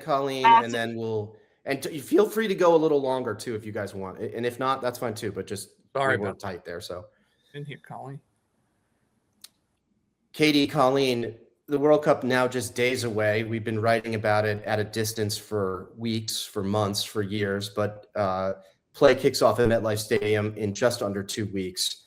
Colleen, and then you feel free to go a little longer too if you guys want, and if not, that's fine too. But just sorry, we're tight there. So, in here, Colleen. Katie, Colleen, the World Cup now just days away. We've been writing about it at a distance for weeks, for months, for years, but play kicks off at MetLife Stadium in just under 2 weeks.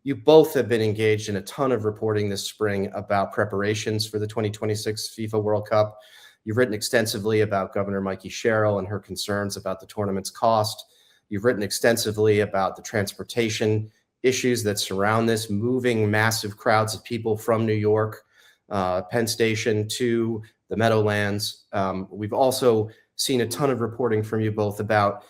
You both have been engaged in a ton of reporting this spring about preparations for the 2026 FIFA World Cup. You've written extensively about Governor Mikey Sherrill and her concerns about the tournament's cost. You've written extensively about the transportation issues that surround this, moving massive crowds of people from New York, Penn Station to the Meadowlands. We've also seen a ton of reporting from you both about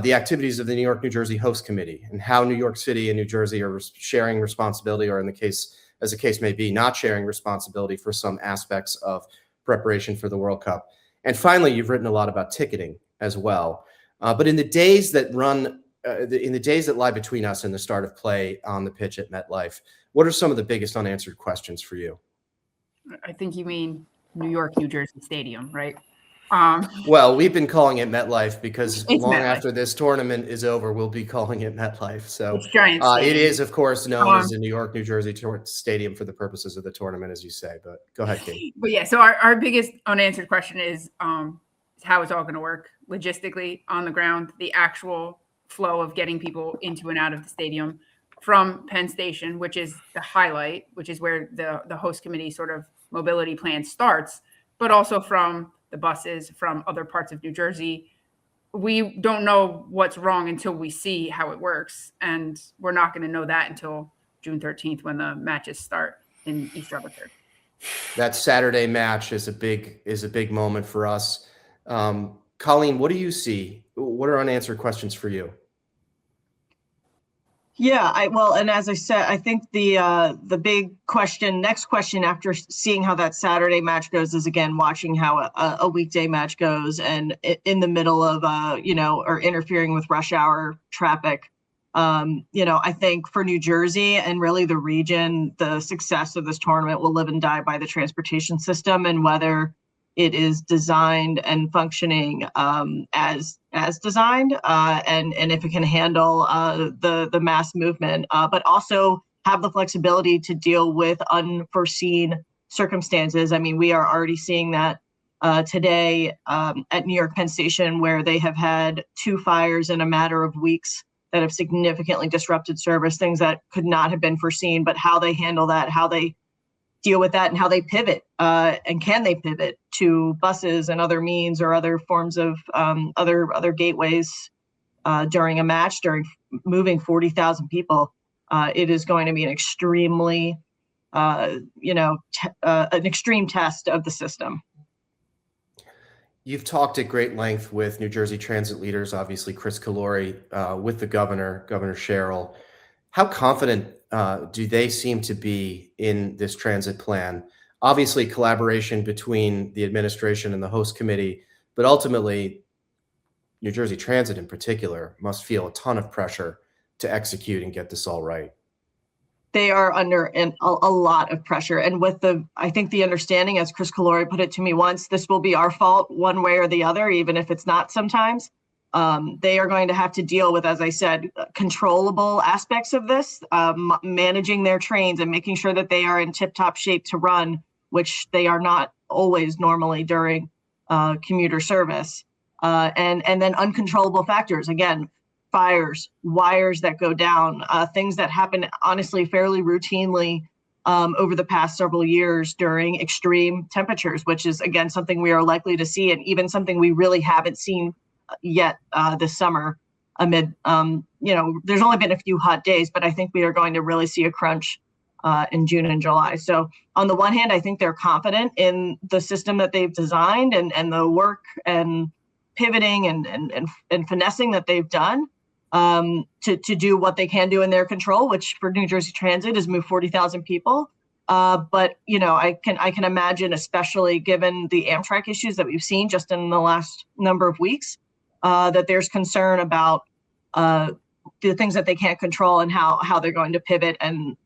the activities of the New York, New Jersey host committee and how New York City and New Jersey are sharing responsibility, or in the case, as the case may be, not sharing responsibility for some aspects of preparation for the World Cup. And finally, you've written a lot about ticketing as well. But in the days that lie between us and the start of play on the pitch at MetLife, what are some of the biggest unanswered questions for you? I think you mean New York, New Jersey Stadium, right? Well, we've been calling it MetLife because long MetLife. after this tournament is over, we'll be calling it MetLife. So it's Giant it is, of course, known as the New York, New Jersey Stadium for the purposes of the tournament, as you say. But go ahead, Kate. But yeah, so our biggest unanswered question is how it's all going to work logistically on the ground, the actual flow of getting people into and out of the stadium from Penn Station, which is the highlight, which is where the host committee sort of mobility plan starts, but also from the buses from other parts of New Jersey. We don't know what's wrong until we see how it works. And we're not going to know that until June 13th when the matches start in East Rutherford. That Saturday match is a big moment for us. Colleen, what do you see? What are unanswered questions for you? Yeah, and as I said, I think the big next question after seeing how that Saturday match goes is again watching how a weekday match goes, and in the middle of or interfering with rush hour traffic. I think for New Jersey and really the region, the success of this tournament will live and die by the transportation system and whether it is designed and functioning as designed, and if it can handle the mass movement, but also have the flexibility to deal with unforeseen circumstances. I mean, we are already seeing that today at New York Penn Station, where they have had 2 fires in a matter of weeks that have significantly disrupted service, things that could not have been foreseen, but how they handle that, how they deal with that, and how they pivot, and can they pivot to buses and other means or other forms of other gateways during a match, during moving 40,000 people. It is going to be an extremely, an extreme test of the system. You've talked at great length with New Jersey transit leaders, obviously Chris Calori, with the Governor Sherrill. How confident do they seem to be in this transit plan? Obviously, collaboration between the administration and the host committee, but ultimately, New Jersey Transit in particular must feel a ton of pressure to execute and get this all right. They are under a lot of pressure. And with I think the understanding, as Chris Calori put it to me once, this will be our fault one way or the other, even if it's not sometimes. They are going to have to deal with, as I said, controllable aspects of this, managing their trains and making sure that they are in tip-top shape to run, which they are not always normally during commuter service. And then uncontrollable factors, again, fires, wires that go down, things that happen, honestly, fairly routinely over the past several years during extreme temperatures, which is, again, something we are likely to see, and even something we really haven't seen yet this summer amid, there's only been a few hot days, but I think we are going to really see a crunch in June and July. So on the one hand, I think they're confident in the system that they've designed and the work and pivoting and finessing that they've done to do what they can do in their control, which for New Jersey Transit is move 40,000 people. But I can imagine, especially given the Amtrak issues that we've seen just in the last number of weeks, that there's concern about the things that they can't control and how they're going to pivot. And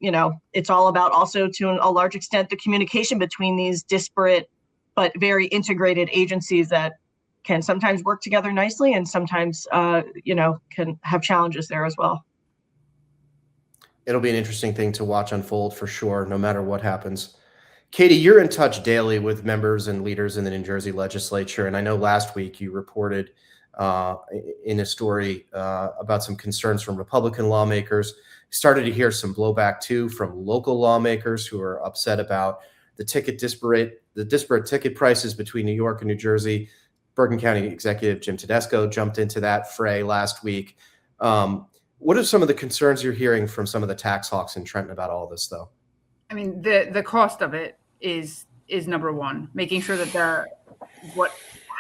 it's all about also, to a large extent, the communication between these disparate but very integrated agencies that can sometimes work together nicely and sometimes, can have challenges there as well. It'll be an interesting thing to watch unfold for sure, no matter what happens. Katie, you're in touch daily with members and leaders in the New Jersey legislature. And I know last week you reported in a story about some concerns from Republican lawmakers. Started to hear some blowback too from local lawmakers who are upset about the disparate ticket prices between New York and New Jersey. Bergen County Executive Jim Tedesco jumped into that fray last week. What are some of the concerns you're hearing from some of the tax hawks in Trenton about all this, though? I mean, the cost of it is number one. Making sure that what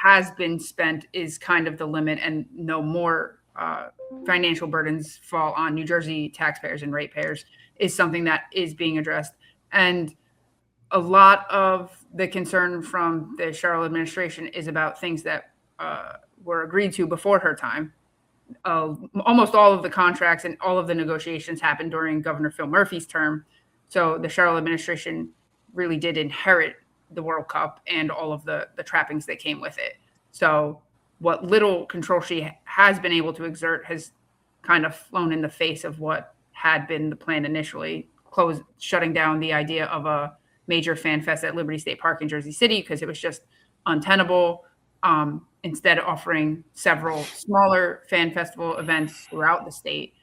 has been spent is kind of the limit, and no more financial burdens fall on New Jersey taxpayers and ratepayers is something that is being addressed. And a lot of the concern from the Sherrill administration is about things that were agreed to before her time. Almost all of the contracts and all of the negotiations happened during Governor Phil Murphy's term. So the Sherrill administration really did inherit the World Cup and all of the trappings that came with it. So what little control she has been able to exert has kind of flown in the face of what had been the plan initially, shutting down the idea of a major fan fest at Liberty State Park in Jersey City because it was just untenable. Instead of offering several smaller fan festival events throughout the state,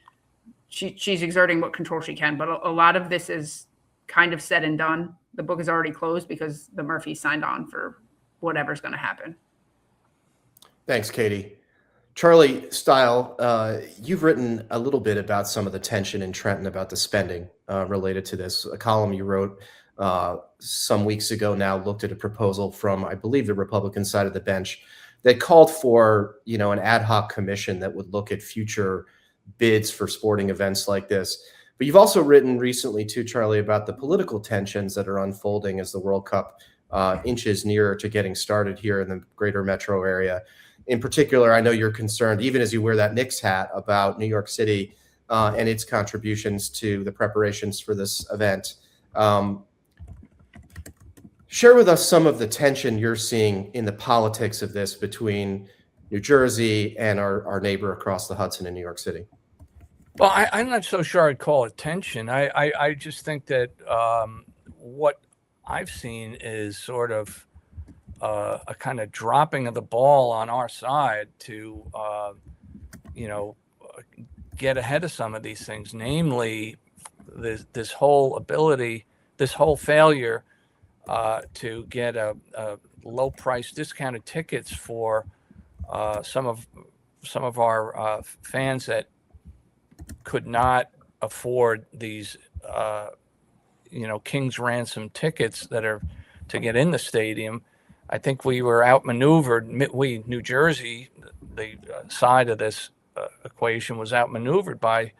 she's exerting what control she can. But a lot of this is kind of said and done. The book is already closed because the Murphys signed on for whatever's going to happen. Thanks, Katie. Charlie Style, you've written a little bit about some of the tension in Trenton about the spending related to this. A column you wrote some weeks ago now looked at a proposal from, I believe, the Republican side of the bench that called for, an ad hoc commission that would look at future bids for sporting events like this. But you've also written recently too, Charlie, about the political tensions that are unfolding as the World Cup inches nearer to getting started here in the greater metro area. In particular, I know you're concerned, even as you wear that Knicks hat, about New York City and its contributions to the preparations for this event. Share with us some of the tension you're seeing in the politics of this between New Jersey and our neighbor across the Hudson in New York City. Well, I'm not so sure I'd call it tension. I just think that what I've seen is sort of a kind of dropping of the ball on our side to, get ahead of some of these things, namely this whole failure to get a low price discounted tickets for some of our fans that could not afford these King's ransom tickets that are to get in the stadium. I think we were outmaneuvered. New Jersey, the side of this equation, was outmaneuvered by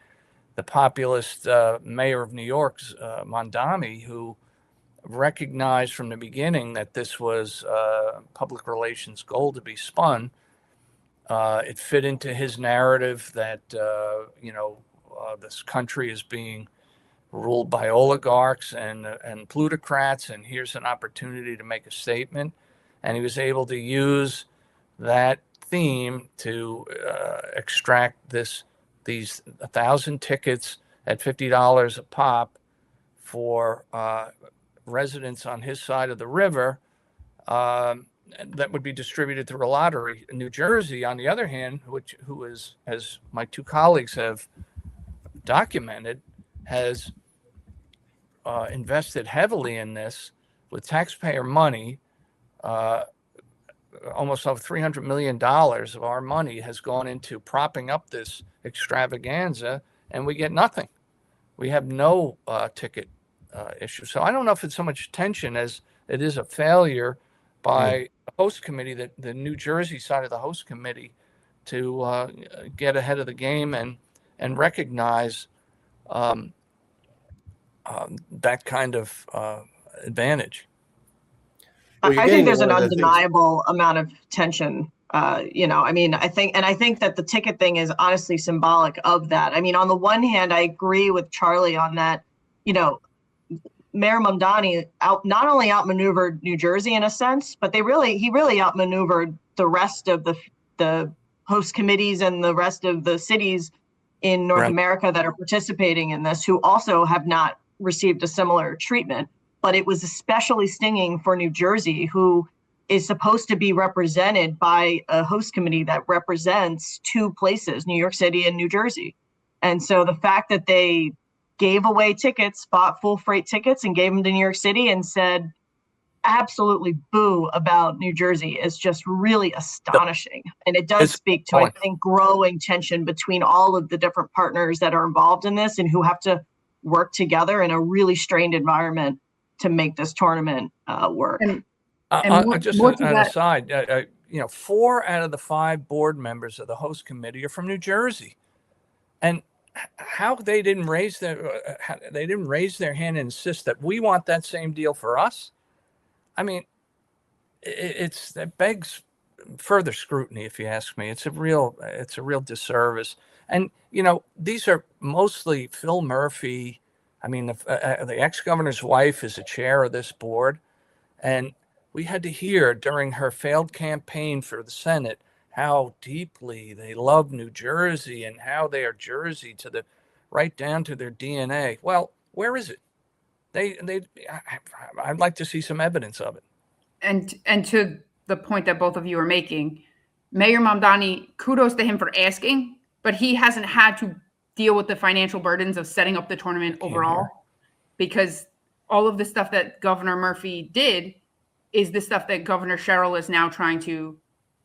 the populist mayor of New York's Mondami, who recognized from the beginning that this was a public relations goal to be spun. It fit into his narrative that, this country is being ruled by oligarchs and plutocrats, and here's an opportunity to make a statement. And he was able to use that theme to extract these 1,000 tickets at $50 a pop for residents on his side of the river that would be distributed through a lottery. In New Jersey, on the other hand, who is, as my two colleagues have documented, has invested heavily in this with taxpayer money. Almost over $300 million of our money has gone into propping up this extravaganza, and we get nothing. We have no ticket issue. So I don't know if it's so much tension as it is a failure by the host committee, the New Jersey side of the host committee, to get ahead of the game and recognize that kind of advantage. Well, I think there's an undeniable amount of tension. I think that the ticket thing is honestly symbolic of that. I mean, on the one hand, I agree with Charlie on that, Mayor Mamdani not only outmaneuvered New Jersey in a sense, but he really outmaneuvered the rest of the host committees and the rest of the cities in North Right. America that are participating in this, who also have not received a similar treatment. But it was especially stinging for New Jersey, who is supposed to be represented by a host committee that represents two places, New York City and New Jersey. And so the fact that they gave away tickets, bought full freight tickets and gave them to New York City and said absolutely boo about New Jersey is just really astonishing. And it does speak to, I think, growing tension between all of the different partners that are involved in this and who have to work together in a really strained environment to make this tournament work. Just an aside, 4 out of the 5 board members of the host committee are from New Jersey, and how they didn't raise their hand and insist that we want that same deal for us. I mean, that begs further scrutiny, if you ask me. It's a real disservice. And these are mostly Phil Murphy. I mean, the ex-governor's wife is the chair of this board, and we had to hear during her failed campaign for the Senate how deeply they love New Jersey and how they are Jersey right down to their DNA. Well, where is it? I'd like to see some evidence of it. And to the point that both of you are making, Mayor Mamdani, kudos to him for asking, but he hasn't had to deal with the financial burdens of setting up the tournament overall, because all of the stuff that Governor Murphy did is the stuff that Governor Sherrill is now trying to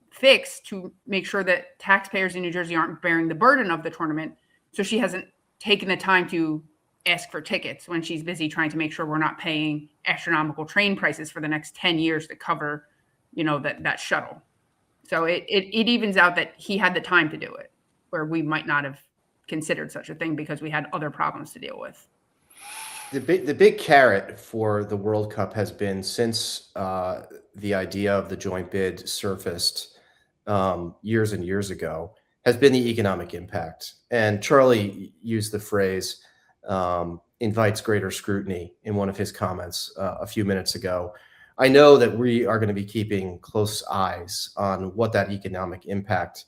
fix to make sure that taxpayers in New Jersey aren't bearing the burden of the tournament. So she hasn't taken the time to ask for tickets when she's busy trying to make sure we're not paying astronomical train prices for the next 10 years to cover, that shuttle. So it evens out that he had the time to do it, where we might not have considered such a thing because we had other problems to deal with. The big carrot for the World Cup has been, since the idea of the joint bid surfaced years and years ago, has been the economic impact. And Charlie used the phrase invites greater scrutiny in one of his comments a few minutes ago. I know that we are going to be keeping close eyes on what that economic impact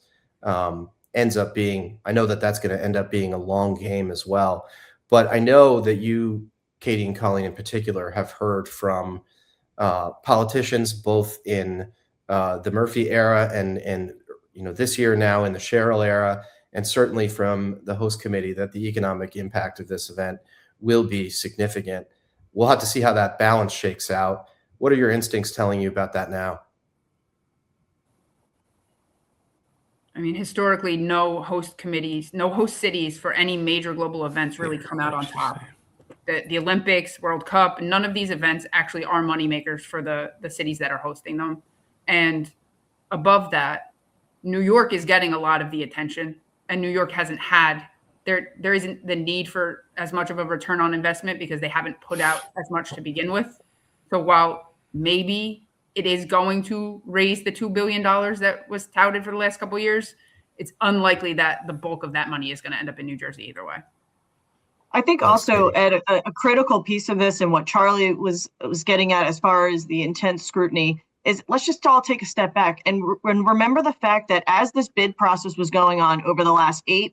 ends up being. I know that that's going to end up being a long game as well. But I know that you, Katie and Colleen in particular, have heard from politicians both in the Murphy era and this year now in the Sherrill era, and certainly from the host committee, that the economic impact of this event will be significant. We'll have to see how that balance shakes out. What are your instincts telling you about that now? I mean, historically, no host cities for any major global events really come out on top. The Olympics, World Cup, none of these events actually are moneymakers for the cities that are hosting them. And above that, New York is getting a lot of the attention, and New York hasn't had, there isn't the need for as much of a return on investment because they haven't put out as much to begin with. So while maybe it is going to raise the $2 billion that was touted for the last couple of years, it's unlikely that the bulk of that money is going to end up in New Jersey either way. I think also at a critical piece of this, and what Charlie was getting at as far as the intense scrutiny, is let's just all take a step back and remember the fact that as this bid process was going on over the last 8+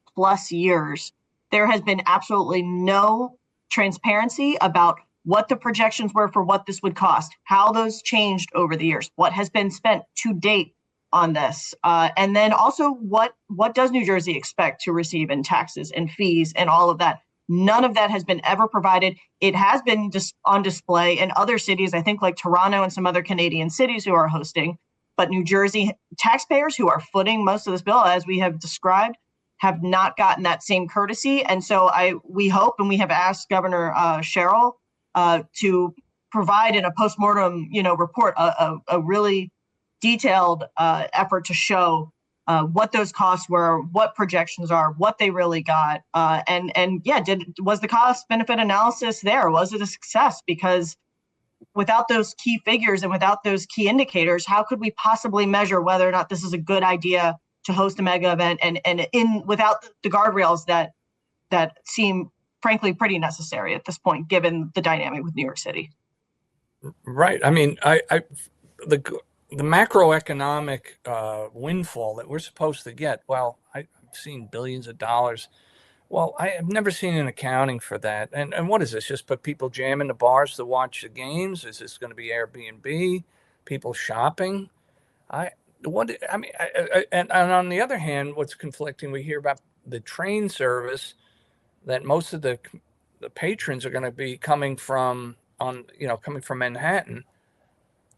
years, there has been absolutely no transparency about what the projections were for what this would cost, how those changed over the years, what has been spent to date on this, and then also what does New Jersey expect to receive in taxes and fees and all of that. None of that has been ever provided. It has been on display in other cities, I think like Toronto and some other Canadian cities who are hosting, but New Jersey taxpayers who are footing most of this bill, as we have described, have not gotten that same courtesy. And so we hope, and we have asked Governor Sherrill to provide in a postmortem, report a really detailed effort to show what those costs were, what projections are, what they really got, was the cost benefit analysis there? Was it a success? Because without those key figures and without those key indicators, how could we possibly measure whether or not this is a good idea to host a mega event and without the guardrails that seem frankly pretty necessary at this point, given the dynamic with New York City. Right. I mean, the macroeconomic windfall that we're supposed to get. Well, I've seen billions of dollars. Well, I have never seen an accounting for that. And what is this? Just put people jamming the bars to watch the games? Is this going to be Airbnb? People shopping? And on the other hand, what's conflicting? We hear about the train service that most of the patrons are going to be coming from Manhattan.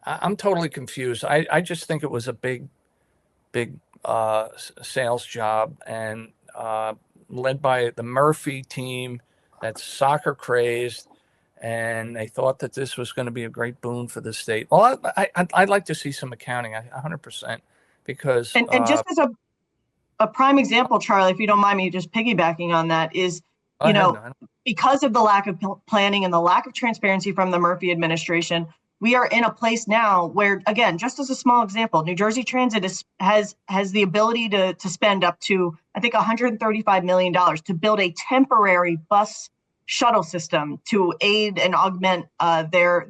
I'm totally confused. I just think it was a big sales job, and led by the Murphy team that's soccer crazed, and they thought that this was going to be a great boon for the state. Well, I'd like to see some accounting, 100%, because and just as a prime example, Charlie, if you don't mind me just piggybacking on that, is because of the lack of planning and the lack of transparency from the Murphy administration, we are in a place now where, again, just as a small example, New Jersey Transit has the ability to spend up to, I think, $135 million to build a temporary bus shuttle system to aid and augment their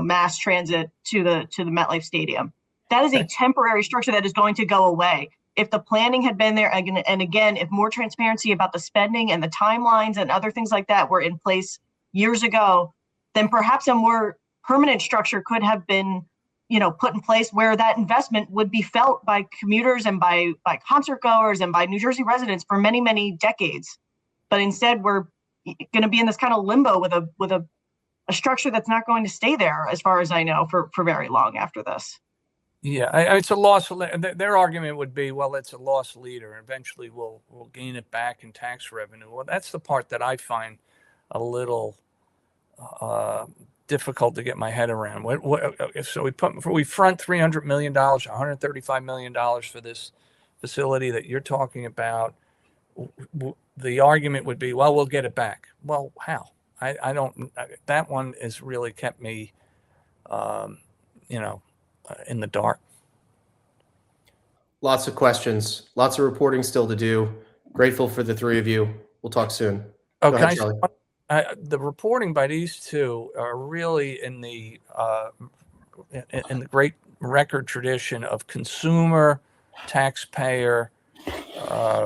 mass transit to the MetLife Stadium. That is a temporary structure that is going to go away. If the planning had been there, and again, if more transparency about the spending and the timelines and other things like that were in place years ago, then perhaps a more permanent structure could have been, put in place where that investment would be felt by commuters and by concert goers and by New Jersey residents for many, many decades. But instead, we're going to be in this kind of limbo with a structure that's not going to stay there, as far as I know, for very long after this. Yeah, it's a loss. Their argument would be, well, it's a lost leader. Eventually, we'll gain it back in tax revenue. Well, that's the part that I find a little difficult to get my head around. So we front $300 million, $135 million for this facility that you're talking about. The argument would be, well, we'll get it back. Well, how? I don't. That one has really kept me, in the dark. Lots of questions, lots of reporting still to do. Grateful for the three of you. We'll talk soon. Go ahead, Charlie. The reporting by these two are really in the great record tradition of consumer, taxpayer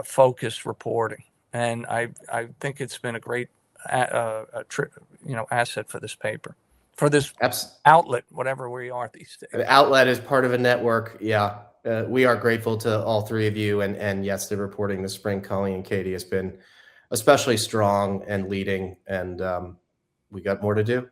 focused reporting, and I think it's been a great asset for this paper, for this outlet, whatever we are these days. The outlet is part of a network. Yeah, we are grateful to all three of you, and yes, the reporting this spring, Colleen and Katie, has been especially strong and leading, and we got more to do.